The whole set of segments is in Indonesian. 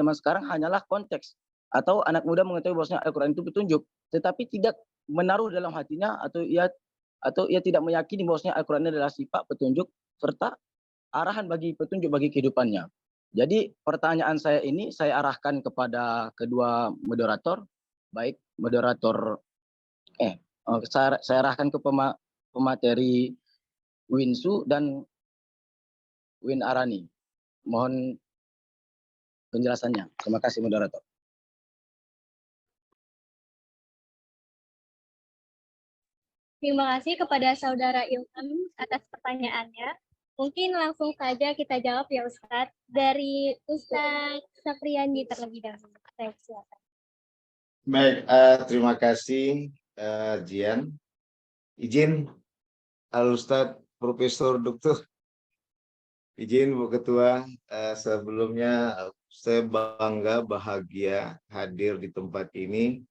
zaman sekarang hanyalah konteks, atau anak muda mengetahui bahwasanya Al-Quran itu petunjuk, tetapi tidak menaruh dalam hatinya atau ia tidak meyakini bahwasanya Al-Quran adalah sifat petunjuk serta arahan bagi petunjuk bagi kehidupannya. Jadi pertanyaan saya ini saya arahkan kepada kedua moderator, baik moderator saya arahkan ke pemateri Winsu dan Win Arani. Mohon penjelasannya. Terima kasih moderator. Terima kasih kepada Saudara Ilham atas pertanyaannya. Mungkin langsung saja kita jawab ya Ustadz. Dari Ustadz Sapriani terlebih dahulu. Saya silakan. Baik, terima kasih Jian. Izin Al-Ustadz Profesor Dr. Izin Bu Ketua, sebelumnya saya bangga, bahagia hadir di tempat ini.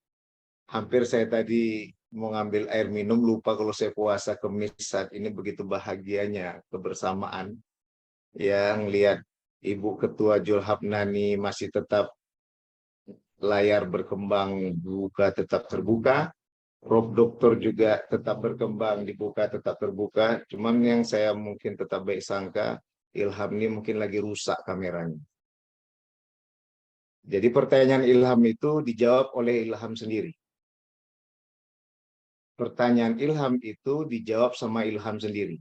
Hampir saya tadi mau ngambil air minum, lupa kalau saya puasa Kemis saat ini, begitu bahagianya kebersamaan. Yang lihat Ibu Ketua Julhapnani masih tetap layar berkembang, buka tetap terbuka. Prof. Doktor juga tetap berkembang, dibuka tetap terbuka. Cuman yang saya mungkin tetap baik sangka, Ilham ini mungkin lagi rusak kameranya. Jadi pertanyaan Ilham itu dijawab oleh Ilham sendiri. Pertanyaan Ilham itu dijawab sama Ilham sendiri.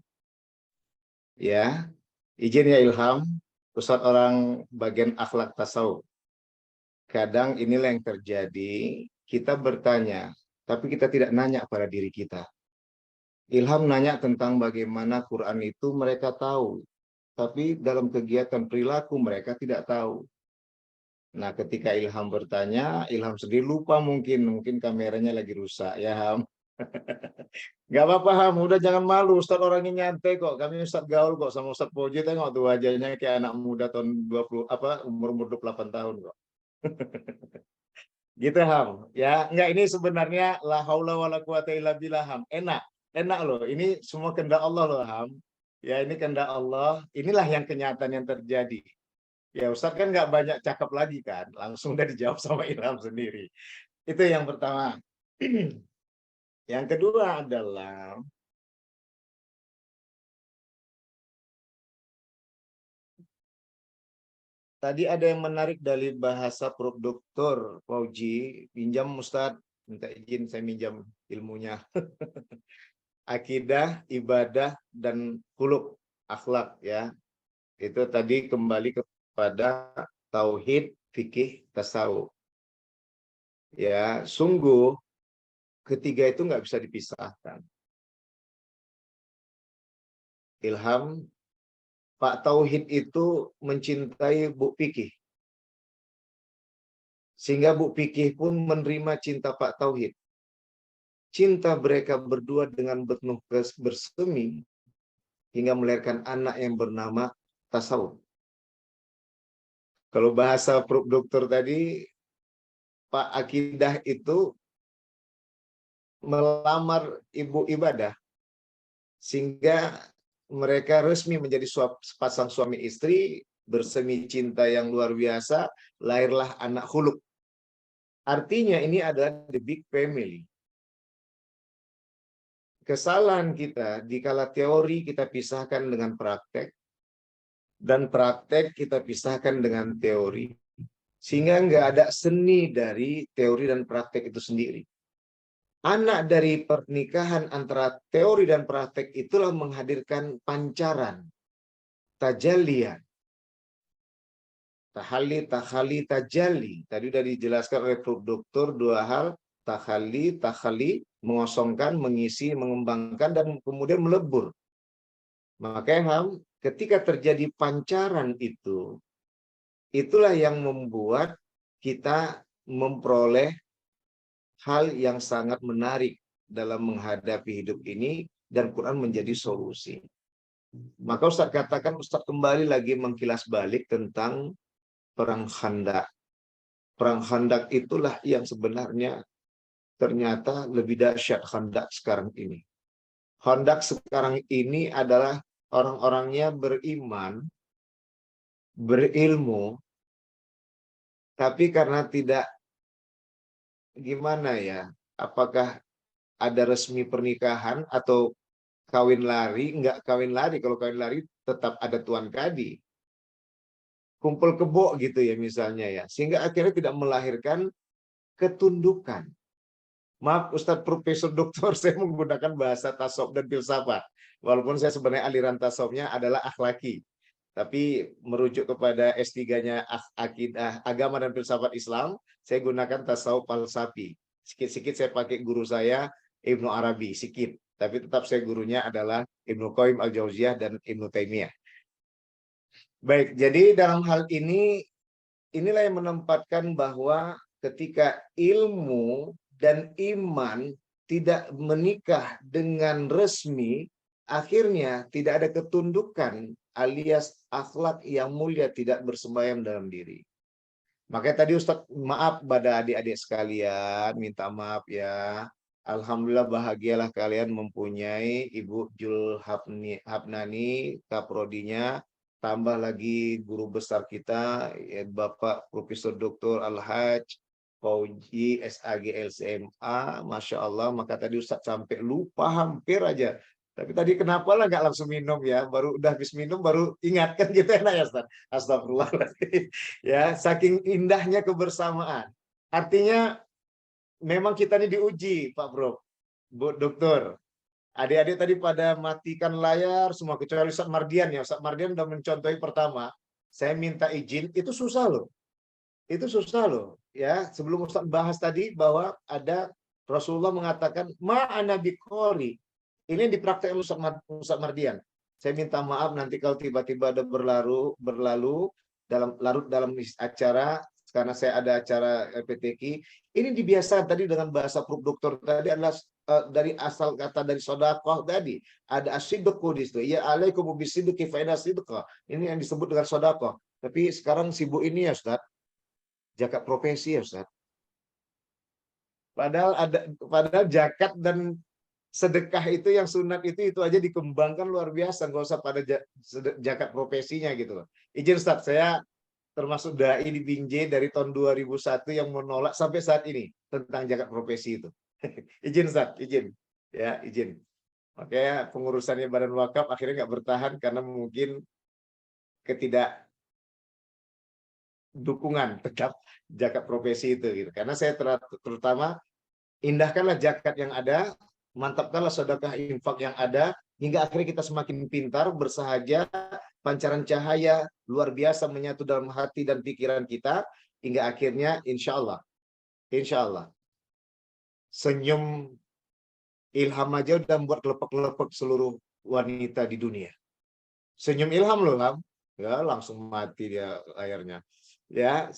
Ya, izin ya Ilham, Ustadz orang bagian akhlak tasawuf. Kadang inilah yang terjadi, kita bertanya, tapi kita tidak nanya pada diri kita. Ilham nanya tentang bagaimana Quran itu mereka tahu, tapi dalam kegiatan perilaku mereka tidak tahu. Nah, ketika Ilham bertanya, Ilham sendiri lupa mungkin kameranya lagi rusak ya Ham. Gak apa-apa Ham, udah jangan malu, Ustadz orangnya nyantai kok. Kami Ustadz gaul kok sama Ustadz Poji, tengok tuh wajahnya kayak anak muda tahun 20 umur 28 tahun kok. Gitu Ham. Ya, enggak, ini sebenarnya la haula wala quwata illa billah Ham. Enak loh. Ini semua kehendak Allah loh Ham. Ya, ini kehendak Allah. Inilah yang kenyataan yang terjadi. Ya, Ustadz kan nggak banyak cakap lagi kan. Langsung udah dijawab sama Ilham sendiri. Itu yang pertama. Yang kedua adalah tadi ada yang menarik dari bahasa Prof. Dr. Fauji. Pinjam Ustadz, minta izin saya minjam ilmunya. Akidah, ibadah, dan huluk, akhlak ya. Itu tadi kembali kepada tauhid, fikih, tasawuf. Ya, sungguh ketiga itu nggak bisa dipisahkan. Ilham, Pak Tauhid itu mencintai Bu Fikih. Sehingga Bu Fikih pun menerima cinta Pak Tauhid. Cinta mereka berdua dengan penuh bersemi hingga melahirkan anak yang bernama tasawuf. Kalau bahasa Prof. Dokter tadi, Pak Akidah itu melamar Ibu Ibadah sehingga mereka resmi menjadi sepasang suami istri, bersemi cinta yang luar biasa, lahirlah anak huluk. Artinya ini adalah the big family. Kesalahan kita dikala teori kita pisahkan dengan praktek, dan praktek kita pisahkan dengan teori, sehingga nggak ada seni dari teori dan praktek itu sendiri. Anak dari pernikahan antara teori dan praktek itulah menghadirkan pancaran, tajallian. Tahalli, tajalli. Tadi sudah dijelaskan oleh Prof. Doktor dua hal, tahalli, mengosongkan, mengisi, mengembangkan, dan kemudian melebur. Maka ketika terjadi pancaran itu, itulah yang membuat kita memperoleh hal yang sangat menarik dalam menghadapi hidup ini, dan Quran menjadi solusi. Maka Ustadz katakan, Ustadz kembali lagi mengkilas balik tentang Perang Khandaq. Perang Khandaq itulah yang sebenarnya ternyata lebih dahsyat Khandaq sekarang ini. Khandaq sekarang ini adalah orang-orangnya beriman, berilmu, Tapi karena tidak, gimana ya, apakah ada resmi pernikahan atau kawin lari? Enggak kawin lari, kalau kawin lari tetap ada tuan kadi. Kumpul kebo gitu ya misalnya ya. Sehingga akhirnya tidak melahirkan ketundukan. Maaf Ustadz Profesor Doktor, saya menggunakan bahasa tasawuf dan filsafat. Walaupun saya sebenarnya aliran tasawufnya adalah akhlaki. Tapi merujuk kepada S3-nya akidah agama dan filsafat Islam, saya gunakan tasawuf falsafi. Sikit-sikit saya pakai guru saya Ibnu Arabi, sikit. Tapi tetap saya gurunya adalah Ibnu Qayyim Al-Jauziyah dan Ibnu Taimiyah. Baik, jadi dalam hal ini, inilah yang menempatkan bahwa ketika ilmu dan iman tidak menikah dengan resmi, akhirnya tidak ada ketundukan alias akhlak yang mulia tidak bersembayam dalam diri. Makanya tadi Ustadz maaf pada adik-adik sekalian, minta maaf ya. Alhamdulillah bahagialah kalian mempunyai Ibu Jul Habnani, kaprodinya, tambah lagi guru besar kita, ya, Bapak Profesor Dr. Al-Haj Fauji SAG LCMA, Masya Allah. Maka tadi Ustadz sampai lupa hampir aja. Tapi tadi kenapa lah nggak langsung minum ya? Baru udah habis minum baru ingatkan gitu enak ya Ustadz. Astagfirullahaladzim. Ya, saking indahnya kebersamaan. Artinya memang kita ini diuji, Pak Bro, Bu Dokter. Adik-adik tadi pada matikan layar semua kecuali Ustadz Mardian ya. Ustadz Mardian udah mencontohi pertama. Saya minta izin, itu susah loh. Itu susah loh. Ya, sebelum Ustadz bahas tadi bahwa ada Rasulullah mengatakan ma'ana biqori. Ini dipraktekkan Ustadz Mardian. Saya minta maaf nanti kalau tiba-tiba ada berlalu larut dalam acara karena saya ada acara LPTQ. Ini dibiasakan tadi dengan bahasa Prof. Doktor tadi adalah dari asal kata dari sodakoh tadi. Ada asidqu di situ. Ya alaikum bisidqi fa inna sidqa. Ini yang disebut dengan sodakoh. Tapi sekarang sibuk ini ya Ustaz. Zakat profesi ya Ustaz. Padahal zakat dan sedekah itu yang sunat itu aja dikembangkan luar biasa, nggak usah pada zakat profesinya gitu loh. Izin Ustaz, saya termasuk dai di Binjai dari tahun 2001 yang menolak sampai saat ini tentang zakat profesi itu. Izin Ustaz, izin. Ya, izin. Makanya pengurusannya Badan Wakaf akhirnya nggak bertahan karena mungkin ketidak dukungan tetap zakat profesi itu gitu. Karena saya terutama indahkanlah zakat yang ada, mantapkanlah sedekah infak yang ada, hingga akhirnya kita semakin pintar, bersahaja, pancaran cahaya luar biasa menyatu dalam hati dan pikiran kita, hingga akhirnya insya Allah, senyum ilham aja udah membuat kelepek-kelepek seluruh wanita di dunia. Senyum ilham loh, Lam. Ya, langsung mati dia layarnya. Ya,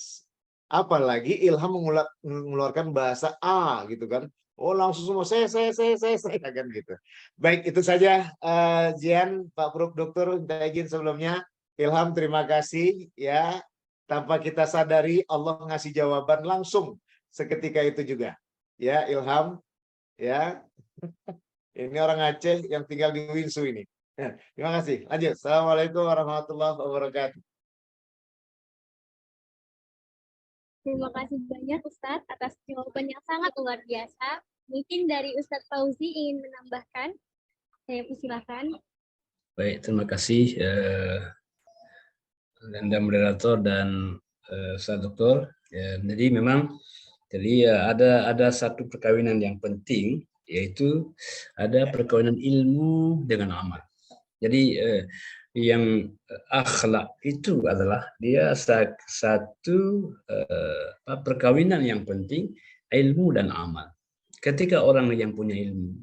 apalagi ilham mengeluarkan bahasa A gitu kan. Oh langsung semua saya kan gitu. Baik itu saja Jian, Pak Prof Dokter, minta izin sebelumnya. Ilham terima kasih ya. Tanpa kita sadari Allah ngasih jawaban langsung seketika itu juga. Ya Ilham ya. Ini orang Aceh yang tinggal di Winsu ini. Terima kasih. Lanjut. Assalamualaikum warahmatullahi wabarakatuh. Terima kasih banyak Ustadz atas jawaban yang sangat luar biasa. Mungkin dari Ustadz Fauzi ingin menambahkan. Saya persilakan. Baik, terima kasih Anda moderator dan Ustadz Doktor. Ya, jadi memang ada satu perkawinan yang penting, yaitu ada perkawinan ilmu dengan amal. Jadi yang akhlak itu adalah dia satu perkawinan yang penting, ilmu dan amal. Ketika orang yang punya ilmu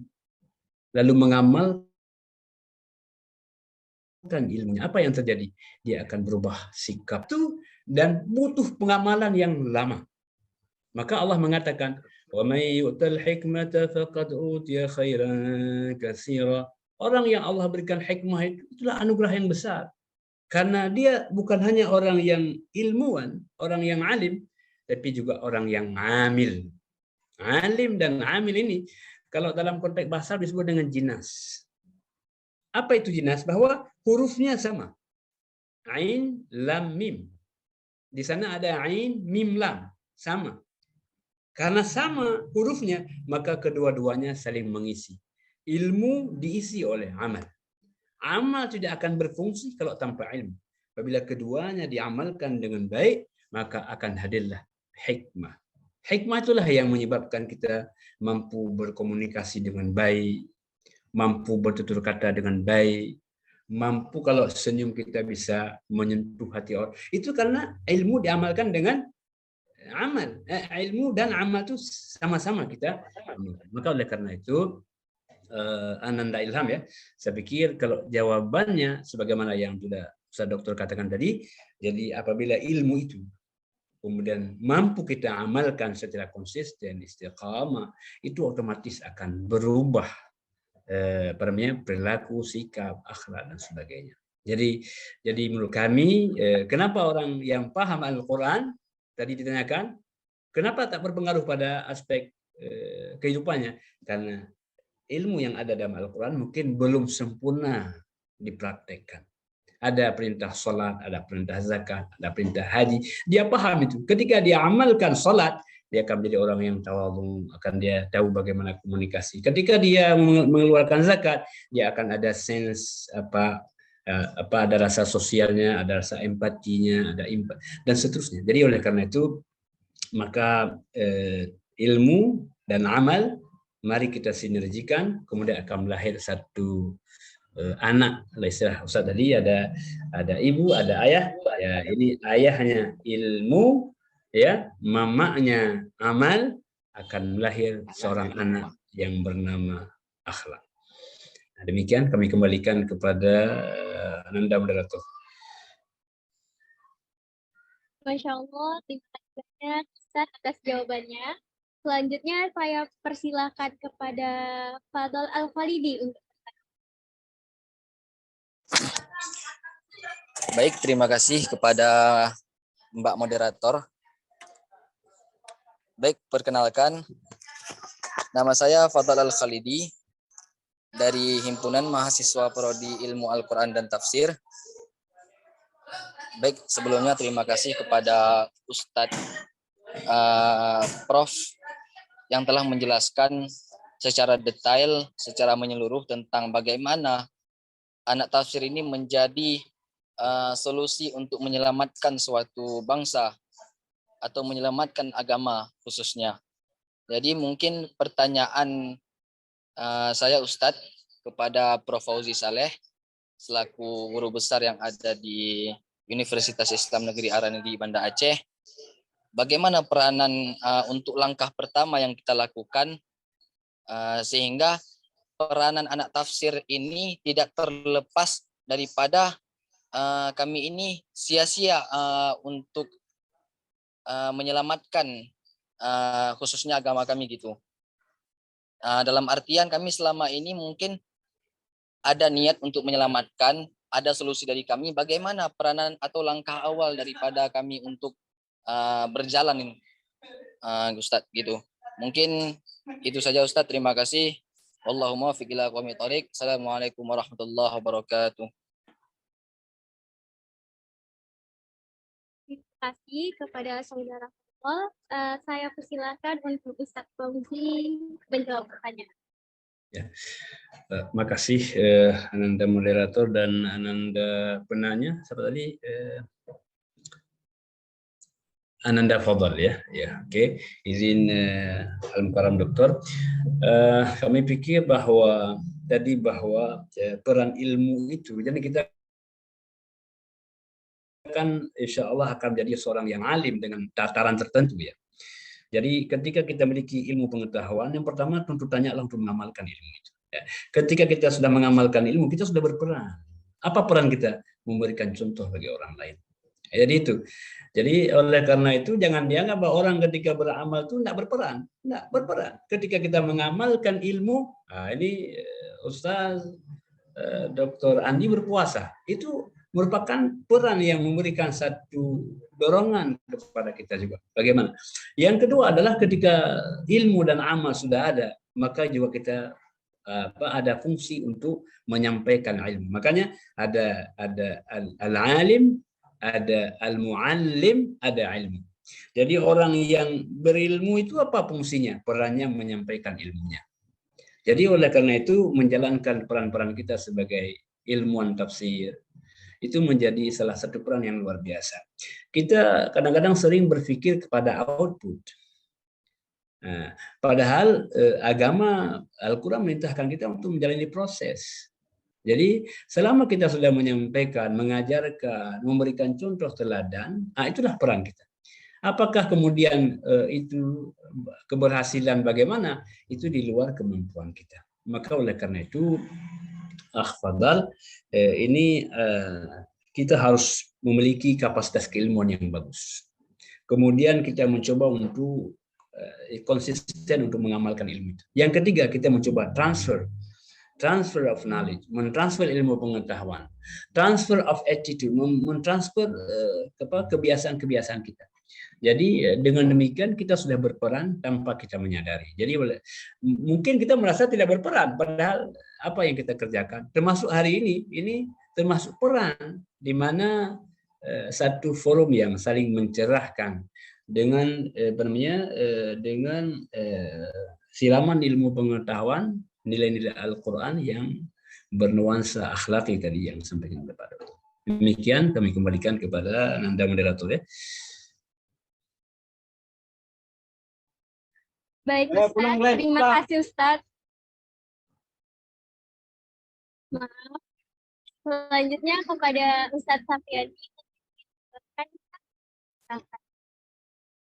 lalu mengamalkan ilmunya, apa yang terjadi? Dia akan berubah sikap itu dan butuh pengamalan yang lama. Maka Allah mengatakan, "Wa may yu'tal hikmata faqad utiya khairan katsira." Orang yang Allah berikan hikmah itulah anugerah yang besar. Karena dia bukan hanya orang yang ilmuwan, orang yang alim, tapi juga orang yang amil. Alim dan amil ini, kalau dalam konteks bahasa disebut dengan jinas. Apa itu jinas? Bahwa hurufnya sama. Ain, lam, mim. Di sana ada ain, mim, lam. Sama. Karena sama hurufnya, maka kedua-duanya saling mengisi. Ilmu diisi oleh amal. Amal tidak akan berfungsi kalau tanpa ilmu. Apabila keduanya diamalkan dengan baik, maka akan hadirlah hikmah. Hikmah itulah yang menyebabkan kita mampu berkomunikasi dengan baik, mampu bertutur kata dengan baik, mampu kalau senyum kita bisa menyentuh hati orang. Itu karena ilmu diamalkan dengan amal. Ilmu dan amal itu sama-sama kita. Maka oleh karena itu, Ananda Ilham ya, saya pikir kalau jawabannya sebagaimana yang sudah Ustaz Doktor katakan tadi, jadi apabila ilmu itu kemudian mampu kita amalkan secara konsisten, istiqamah, itu otomatis akan berubah perilaku, sikap, akhlak dan sebagainya. Jadi menurut kami, kenapa orang yang paham Al-Quran tadi ditanyakan, kenapa tak berpengaruh pada aspek kehidupannya? Karena ilmu yang ada dalam Al-Quran mungkin belum sempurna dipraktekkan. Ada perintah sholat, ada perintah zakat, ada perintah haji. Dia paham itu. Ketika dia amalkan sholat, dia akan menjadi orang yang tawadhu, akan dia tahu bagaimana komunikasi. Ketika dia mengeluarkan zakat, dia akan ada sense ada rasa sosialnya, ada rasa empatinya, ada dan seterusnya. Jadi oleh karena itu, maka ilmu dan amal mari kita sinergikan, kemudian akan lahir satu anak. Istilah Ustaz tadi ada ibu, ada ayah. Ya, ini ayahnya ilmu, ya, mamanya amal, akan lahir seorang anak yang bernama akhlak. Nah, demikian kami kembalikan kepada Ananda moderator. Masya Allah, terima kasih banyak Ustaz atas jawabannya. Selanjutnya saya persilakan kepada Fadl Al-Khalidi untuk Baik, terima kasih kepada Mbak Moderator. Baik, perkenalkan, nama saya Fadl Al-Khalidi dari Himpunan Mahasiswa Prodi Ilmu Al-Quran dan Tafsir. Baik, sebelumnya terima kasih kepada Ustadz Prof yang telah menjelaskan secara detail, secara menyeluruh tentang bagaimana anak tafsir ini menjadi solusi untuk menyelamatkan suatu bangsa atau menyelamatkan agama khususnya. Jadi mungkin pertanyaan saya Ustadz kepada Prof Fauzi Saleh selaku guru besar yang ada di Universitas Islam Negeri Arani di Banda Aceh, bagaimana peranan untuk langkah pertama yang kita lakukan sehingga peranan anak tafsir ini tidak terlepas daripada kami ini sia-sia untuk menyelamatkan khususnya agama kami gitu. Dalam artian kami selama ini mungkin ada niat untuk menyelamatkan, ada solusi dari kami, bagaimana peranan atau langkah awal daripada kami untuk berjalan Ustadz gitu. Mungkin itu saja Ustadz, terima kasih. Wallahumma fiq ila aqwamit thoriq. Assalamualaikum warahmatullahi wabarakatuh. terima kasih kepada saudara Fadl. Saya persilakan untuk Ustadz Fauzi menjawab pertanyaan. Ya. Makasih Ananda moderator dan Ananda penanya. Siapa tadi? Ananda Fadl ya. Ya, oke. Izin Al-Mukarram Doktor. Kami pikir bahwa peran ilmu itu, jadi kita kan insya Allah akan menjadi seorang yang alim dengan tataran tertentu ya. Jadi ketika kita memiliki ilmu pengetahuan, yang pertama tuntutannya adalah untuk mengamalkan ilmu itu. Ya. Ketika kita sudah mengamalkan ilmu, kita sudah berperan. Apa peran kita? Memberikan contoh bagi orang lain. Jadi itu. Jadi oleh karena itu jangan dianggap bahwa orang ketika beramal itu tidak berperan. Tidak berperan. Ketika kita mengamalkan ilmu, ini Ustaz Dr. Andi berpuasa. Itu merupakan peran yang memberikan satu dorongan kepada kita juga. Bagaimana? Yang kedua adalah ketika ilmu dan amal sudah ada, maka juga kita ada fungsi untuk menyampaikan ilmu. Makanya ada al-alim ada al-muallim, ada ilmu. Jadi orang yang berilmu itu apa fungsinya? Perannya menyampaikan ilmunya. Jadi oleh karena itu menjalankan peran-peran kita sebagai ilmuwan tafsir itu menjadi salah satu peran yang luar biasa. Kita kadang-kadang sering berpikir kepada output. Nah, padahal agama Al-Quran merintahkan kita untuk menjalani proses. Jadi selama kita sudah menyampaikan, mengajarkan, memberikan contoh teladan, itulah peran kita. Apakah kemudian itu keberhasilan bagaimana? Itu di luar kemampuan kita. Maka oleh karena itu, Fadal, ini kita harus memiliki kapasitas keilmuan yang bagus. Kemudian kita mencoba untuk konsisten untuk mengamalkan ilmu itu. Yang ketiga, kita mencoba transfer of knowledge, mentransfer ilmu pengetahuan, transfer of attitude, mentransfer kebiasaan-kebiasaan kita. Jadi dengan demikian kita sudah berperan tanpa kita menyadari. Jadi mungkin kita merasa tidak berperan, padahal apa yang kita kerjakan, termasuk hari ini termasuk peran di mana satu forum yang saling mencerahkan dengan dengan siraman ilmu pengetahuan, nilai-nilai Al-Quran yang bernuansa akhlaki tadi yang disampaikan oleh Pak Dr. Demikian kami kembalikan kepada Anda moderator ya. Baik Ustaz, terima kasih Ustaz. Maaf. Selanjutnya kepada Ustaz Safriyadi.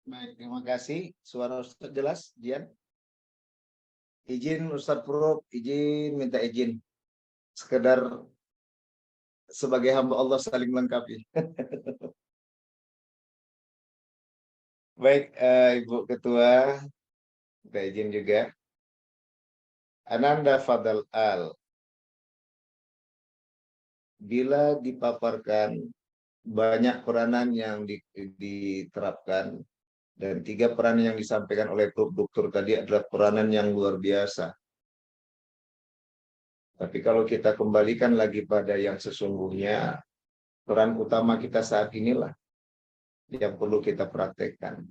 Baik, terima kasih. Suara Ustaz jelas, Jian. Izin Ustaz Prof, izin minta izin. Sekedar sebagai hamba Allah saling melengkapi. Baik, Ibu Ketua, minta izin juga. Ananda Fadal Al, bila dipaparkan banyak peranan yang diterapkan dan 3 peran yang disampaikan oleh Prof. Dr. tadi adalah peranan yang luar biasa. Tapi kalau kita kembalikan lagi pada yang sesungguhnya, peran utama kita saat inilah yang perlu kita praktekkan.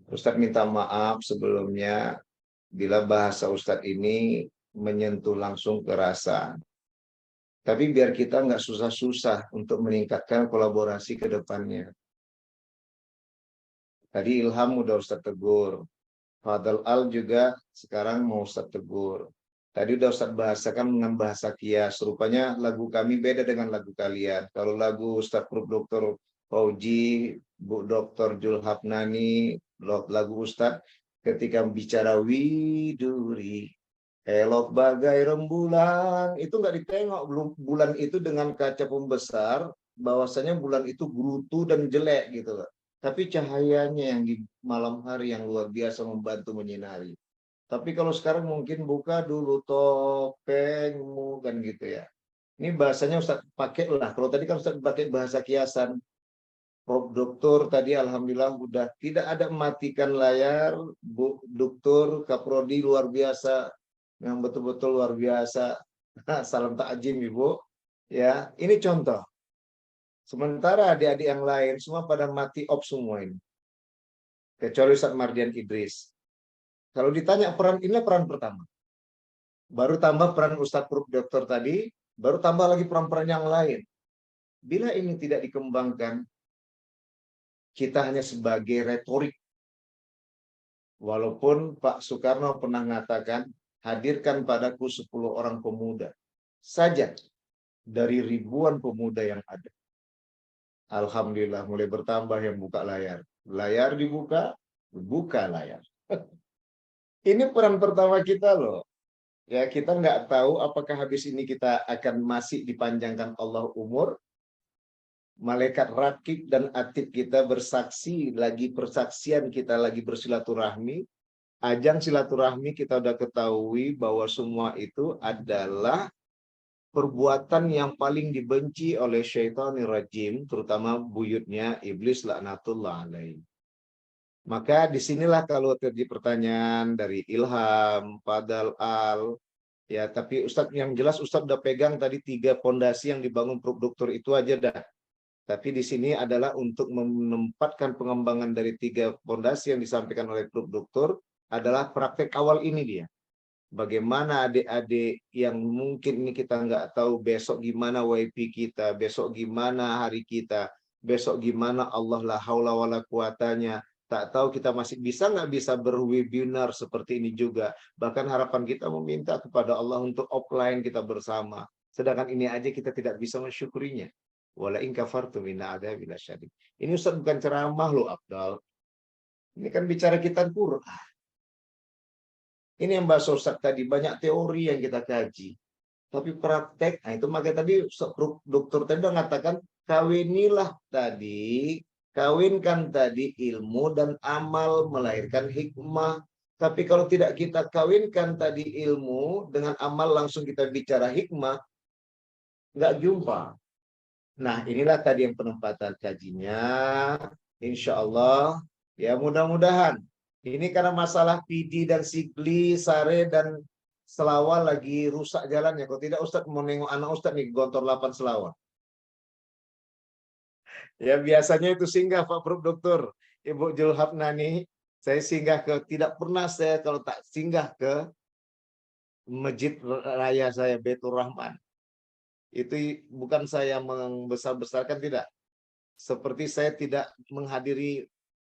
Ustadz minta maaf sebelumnya bila bahasa Ustadz ini menyentuh langsung ke rasa. Tapi biar kita nggak susah-susah untuk meningkatkan kolaborasi ke depannya. Tadi Ilham udah Ustadz tegur. Fadal Al juga sekarang mau Ustadz tegur. Tadi udah Ustadz bahasakan dengan bahasa kias. Rupanya lagu kami beda dengan lagu kalian. Kalau lagu Ustadz Prof. Dr. Fauji, Bu Dr. Julhapnani, lagu Ustadz ketika bicara widuri, elok bagai rembulan, itu nggak ditengok bulan itu dengan kaca pembesar, bahwasanya bulan itu brutu dan jelek gitu. Tapi cahayanya yang di malam hari yang luar biasa membantu menyinari. Tapi kalau sekarang mungkin buka dulu topengmu kan gitu ya. Ini bahasanya Ustadz pakai lah. Kalau tadi kan Ustadz pakai bahasa kiasan. Prof. Doktor tadi alhamdulillah udah tidak ada mematikan layar. Bu Doktor Kaprodi luar biasa. Yang betul-betul luar biasa. Salam takjim Ibu. Ya, ini contoh. Sementara adik-adik yang lain semua pada mati op semua ini. Kecuali Ustadz Mardian Idris. Kalau ditanya peran, inilah peran pertama. Baru tambah peran Ustadz Prof. Doktor tadi, baru tambah lagi peran-peran yang lain. Bila ini tidak dikembangkan, kita hanya sebagai retorik. Walaupun Pak Soekarno pernah mengatakan, hadirkan padaku 10 orang pemuda saja dari ribuan pemuda yang ada. Alhamdulillah mulai bertambah yang buka layar. Layar dibuka, buka layar. Ini peran pertama kita loh. Ya, kita nggak tahu apakah habis ini kita akan masih dipanjangkan Allah umur. Malaikat rakib dan atid kita bersaksi, lagi persaksian kita lagi bersilaturahmi. Ajang silaturahmi kita udah ketahui bahwa semua itu adalah perbuatan yang paling dibenci oleh syaitanir rajim, terutama buyutnya iblis laknatullah alaih. Maka disinilah kalau terjadi pertanyaan dari Ilham, Fadal Al, ya tapi Ustadz yang jelas Ustadz udah pegang tadi 3 fondasi yang dibangun Prof. Doktor itu aja dah. Tapi di sini adalah untuk menempatkan pengembangan dari 3 fondasi yang disampaikan oleh Prof. Dr. adalah praktek awal ini dia. Bagaimana adik-adik yang mungkin ini kita nggak tahu besok gimana WIP kita, besok gimana hari kita, besok gimana Allah la haula wala quwatanya. Tak tahu kita masih bisa nggak bisa berwebinar seperti ini juga. Bahkan harapan kita meminta kepada Allah untuk offline kita bersama. Sedangkan ini aja kita tidak bisa mensyukurinya. Wala in kafartum inna adzabi lasyadid. Ini Ustaz bukan ceramah loh, Abdal. Ini kan bicara kitab Quran. Ini yang bahasa Ustaz tadi, banyak teori yang kita kaji. Tapi praktek, nah itu makanya tadi dokter tadi mengatakan, kawinkan tadi ilmu dan amal melahirkan hikmah. Tapi kalau tidak kita kawinkan tadi ilmu dengan amal langsung kita bicara hikmah, nggak jumpa. Nah, inilah tadi yang penempatan kajinya. Insya Allah, ya mudah-mudahan. Ini karena masalah PD dan Sigli, Sare, dan Selawar lagi rusak jalannya. Kalau tidak, Ustadz mau nengok anak Ustadz nih, Gontor 8 Selawar. Ya, biasanya itu singgah, Pak Prof. Dokter. Ibu Julhapna nih, saya singgah tidak pernah saya kalau tak singgah ke Masjid Raya saya, Baitur Rahman. Itu bukan saya membesar-besarkan, tidak. Seperti saya tidak menghadiri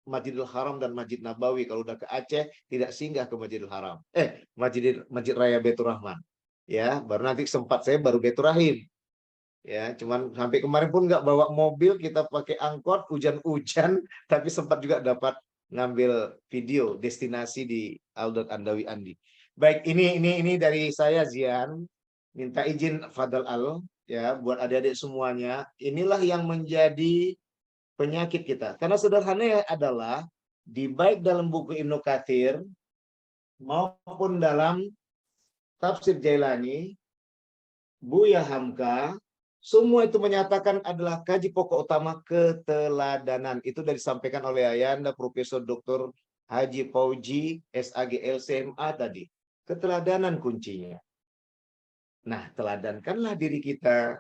Masjidil Haram dan Masjid Nabawi. Kalau udah ke Aceh, tidak singgah ke Masjidil Haram. Masjid Raya Baitur Rahman. Ya, baru nanti sempat saya baru Baitur Rahim. Ya, cuman sampai kemarin pun nggak bawa mobil, kita pakai angkot, hujan-hujan, tapi sempat juga dapat ngambil video destinasi di Aldot Andawi Andi. Baik, ini dari saya Zian. Minta izin Fadal Al, ya, buat adik-adik semuanya. Inilah yang menjadi penyakit kita. Karena sederhananya adalah di baik dalam buku Ibnu Katsir maupun dalam tafsir Jailani, Buya Hamka, semua itu menyatakan adalah kaji pokok utama keteladanan. Itu sudah disampaikan oleh Ayanda Profesor Dr. Haji Fauji, SAG LCMA tadi. Keteladanan kuncinya. Nah, teladankanlah diri kita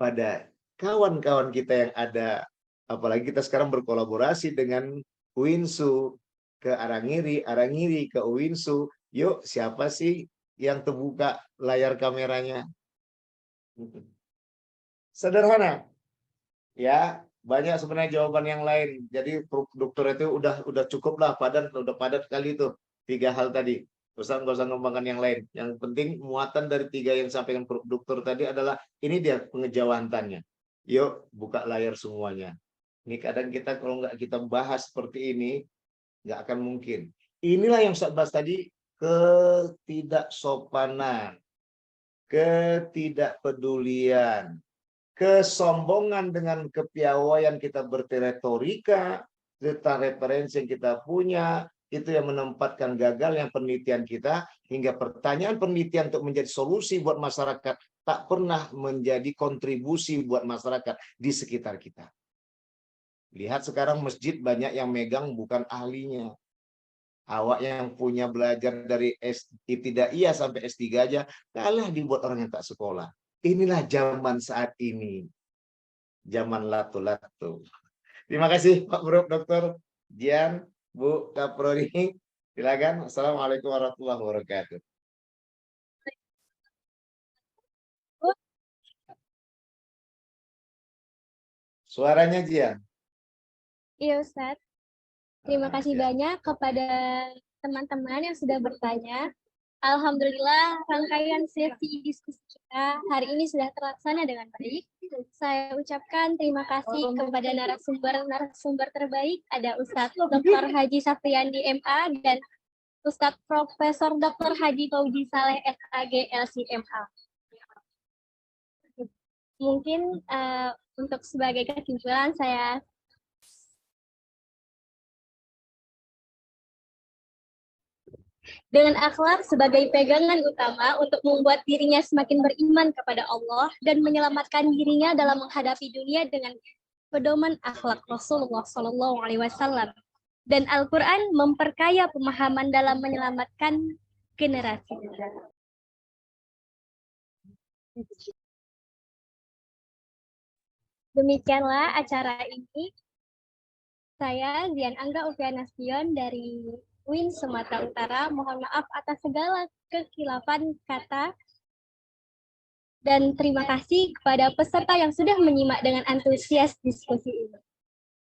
pada kawan-kawan kita yang ada. Apalagi kita sekarang berkolaborasi dengan UINSU ke Arangiri ke UINSU. Yuk, siapa sih yang terbuka layar kameranya? Sederhana. Ya, banyak sebenarnya jawaban yang lain. Jadi dokter itu udah cukup lah, udah padat kali itu 3 hal tadi. Nggak usah ngembangkan yang lain. Yang penting muatan dari 3 yang disampaikan dokter tadi adalah ini dia pengejawantannya. Yuk, buka layar semuanya. Ini kadang kita kalau nggak kita bahas seperti ini, nggak akan mungkin. Inilah yang saya bahas tadi, ketidaksopanan, ketidakpedulian, kesombongan dengan kepiawaian kita berretorika, serta referensi yang kita punya, itu yang menempatkan gagal yang penelitian kita, hingga pertanyaan penelitian untuk menjadi solusi buat masyarakat tak pernah menjadi kontribusi buat masyarakat di sekitar kita. Lihat sekarang masjid banyak yang megang bukan ahlinya. Awak yang punya belajar dari ibtidaiyah sampai S3 aja kalah dibuat orang yang tak sekolah. Inilah zaman saat ini. Zaman latu-latu. Terima kasih Pak Prof. Dr. Dian, Bu Kaprodi. Silakan. Assalamualaikum warahmatullahi wabarakatuh. Suaranya Dian. Iya Ustadz. Terima kasih banyak kepada teman-teman yang sudah bertanya. Alhamdulillah rangkaian sesi diskusi kita hari ini sudah terlaksana dengan baik. Saya ucapkan terima kasih kepada narasumber terbaik, ada Ustadz Dr. Haji Safriyandi MA dan Ustadz Profesor Dr. Haji Fauji Saleh SAG LCMA. Mungkin untuk sebagai kesimpulan saya dengan akhlak sebagai pegangan utama untuk membuat dirinya semakin beriman kepada Allah dan menyelamatkan dirinya dalam menghadapi dunia dengan pedoman akhlak Rasulullah SAW. Dan Al-Quran memperkaya pemahaman dalam menyelamatkan generasi. Demikianlah acara ini. Saya Zian Angga Ufianastion dari UIN Sumatera Utara. Mohon maaf atas segala kekhilafan kata. Dan terima kasih kepada peserta yang sudah menyimak dengan antusias diskusi ini.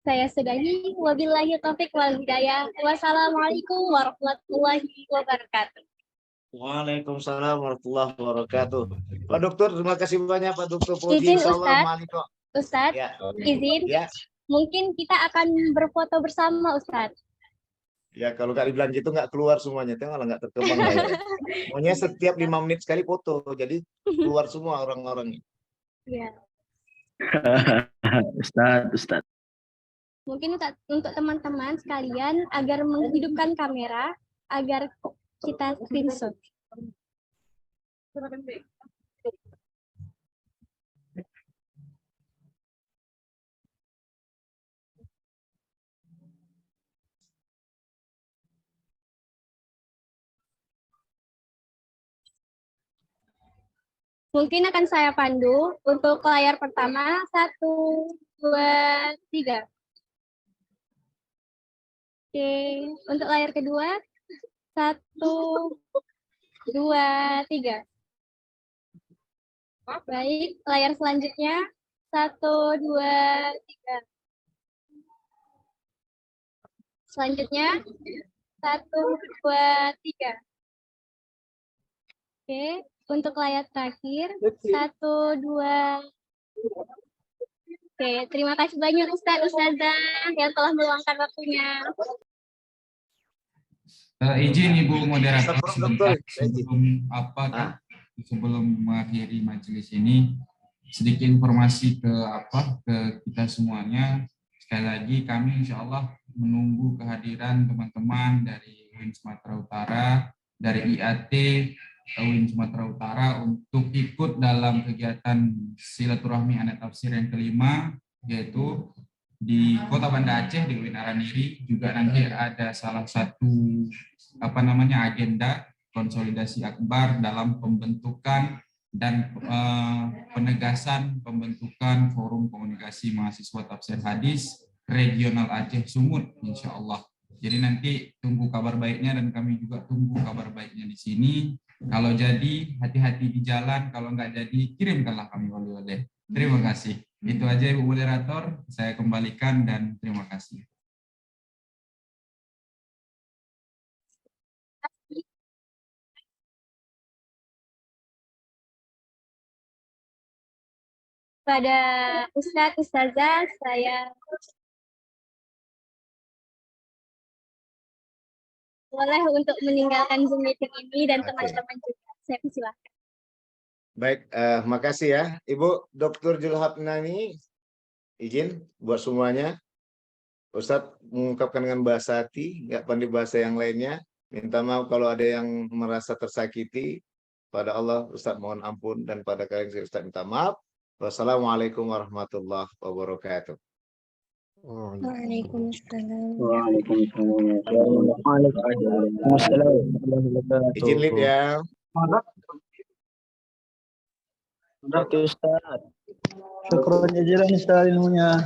Saya sudahi, wabillahi taufik wal hidayah. Wassalamualaikum warahmatullahi wabarakatuh. Waalaikumsalam warahmatullahi wabarakatuh. Pak Dokter, terima kasih banyak Pak Dokter Puji. Izin, Insyaallah Ustadz. Maliko. Ustadz, Ya, izin. ya, Mungkin kita akan berfoto bersama, Ustadz. ya kalau nggak dibilang gitu nggak keluar semuanya, itu malah nggak terkembang layar. Maunya setiap 5 menit sekali foto, jadi keluar semua orang-orang. Ya. Ustadz. Mungkin untuk teman-teman sekalian agar menghidupkan kamera agar kita screenshot. Mungkin akan saya pandu untuk layar pertama 1, 2, 3. Oke, untuk layar kedua 1, 2, 3. Baik, layar selanjutnya 1, 2, 3. Selanjutnya 1, 2, 3. Oke, untuk layar terakhir 1, 2. Oke, terima kasih banyak Ustazah yang telah meluangkan waktunya. Izin Ibu moderator Dokter, sebelum mengakhiri majelis ini sedikit informasi ke kita semuanya. Sekali lagi kami insya Allah menunggu kehadiran teman-teman dari UIN Sumatera Utara, dari IAT UIN Sumatera Utara untuk ikut dalam kegiatan silaturahmi anak tafsir yang kelima, yaitu di Kota Banda Aceh di UIN Araniri. Juga nanti ada salah satu agenda konsolidasi akbar dalam pembentukan dan penegasan pembentukan forum komunikasi mahasiswa tafsir hadis regional Aceh Sumut, insya Allah. Jadi nanti tunggu kabar baiknya dan kami juga tunggu kabar baiknya di sini. Kalau jadi hati-hati di jalan, kalau nggak jadi kirimkanlah kami oleh-oleh. Terima kasih. Itu aja Ibu Moderator, saya kembalikan dan terima kasih. Pada Ustazah, saya boleh untuk meninggalkan Zoom meeting ini dan teman-teman juga. Saya persilahkan. Baik, makasih ya. Ibu Dr. Julhapnani, izin buat semuanya. Ustadz mengungkapkan dengan bahasa hati, nggak pandai bahasa yang lainnya. Minta maaf kalau ada yang merasa tersakiti. Pada Allah, Ustadz mohon ampun. Dan pada kalian, Ustadz minta maaf. Wassalamualaikum warahmatullahi wabarakatuh. Waalaikumsalam. Izin lip ya. Oke Ustaz. Syukron jazilan Ustaz ilmunya.